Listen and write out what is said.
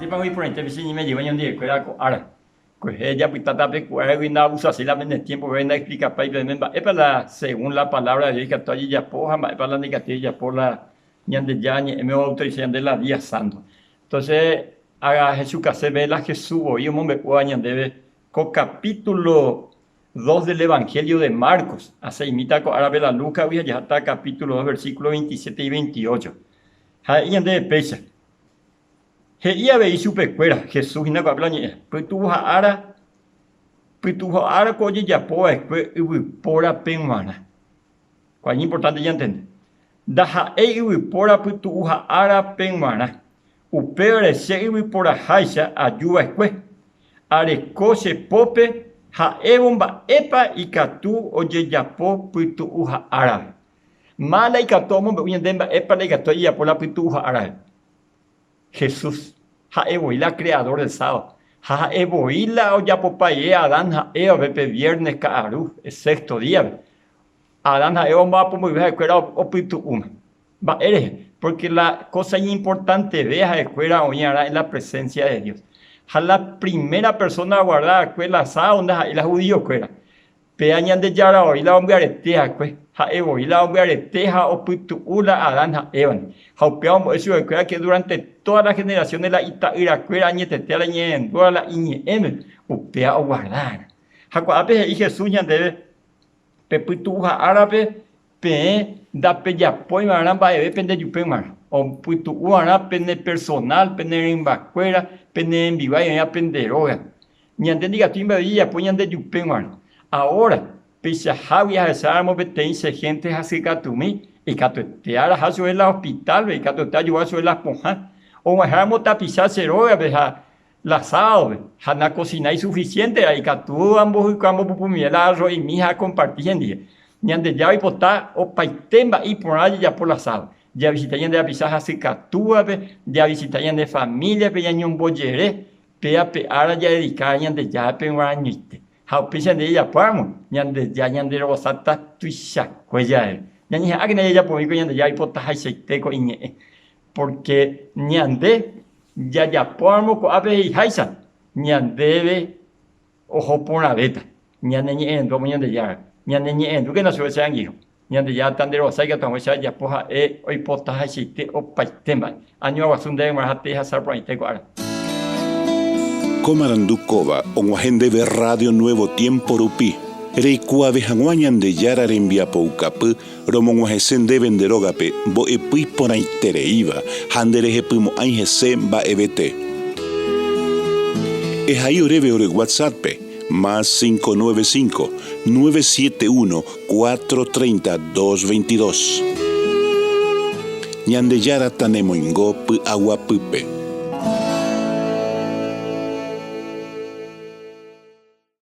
para hoy por internet si me llevan un día que era ahora pues ella pues tata pe cuál es una usa así la mente tiempo ven a explicar para ir es para la según la palabra de Dios que todavía ya poja es para la negativa por la ñande ya me autorización de la día santo entonces a Jesús que se ve la Jesús hoy un hombre cuañan debe con capítulo 2 del Evangelio de Marcos, hace imita con árabe la Lucas, ya está capítulo 2, versículos 27 y 28. Ahí ande pecha. Heia ve su pecuera, Jesús ina cablañe, pues tu ara coye ya poa, pues pora penmana. Cuál importante ya entende. Daja pora pues tu ara penmana. Upere se pora haisha ayuda esque. Arecoche pope. Ha ebomba epa y catu oye yapo putu uja árabe. Mala y catomo me uyen demba epa le gato y yapo la putu uja árabe. Jesús. Ha eboila creador del sábado. Ha eboila o yapo paye Adán ha eo bepe viernes caaru. El sexto día. Adán ha eo ma po muy vieja escuela o putu uma. Va eres. Porque la cosa importante de esa escuela hoy en la presencia de Dios. A la primera persona guardada fue la donde la judío fuera. Peañan de yara hoy la hombre areteja fue. Ha evo y la hombre areteja o putu ula Adán ha evan. Ha peamos eso de que durante toda la generación de la itaira fuera añetetea la ñen toda la iñem upea o guardar. Ha cuape y Jesús ya debe pe putu uja árabe pe da pe ya poi maran ba ebe pende yupe mar. O putu uara pene personal pene embacuera pene en viva y aprenderoga. Ni ante diga timba villa poñan de yupenguan. Ahora, pese a Javier Hazarmo betense gente así catumi y catotear a Jaso en la hospital y catotear yo a su la ponja. O majamo tapizar ceroga beja la sabe. Hana cocina y suficiente ahí catu ambos y camo pupumiela arroz y mija compartiendo. Ni ante ya y potá o paitemba y por allá ya por la sabe. Ya visitarían de la pisaja secatúa, ya visitarían de familia, peñañón bolleré, pea peara ya dedicarían de ya penguanite. How pisan de ella parmo, yan de ya yan de rosata tuisha, cuella. Ya ni hagan ella por mí, yan de ya y potaja y seiteco iñe. Porque ñan de ya parmo con ave y haisa, ñan debe ojo por la beta, ñan de ñen, como ñan de ya, ñan de ñen, tú que no se ve ese hijo. Ñande ya tan de rosa que estamos ya poja hoy potaja chiste o paitemba año aguasunde marate hasar por ahí te guarda Comarandukova onguajende de Radio Nuevo Tiempo Rupi reikua vejanguañan de yara rembia poucapu romonguajesen de venderogape bo epui por ahí tereiva handereje pumo aingese ba ebete es ahí oreve ore WhatsApp más 595-971-430-222. Ñande yara tanemoingo pu agua pupe.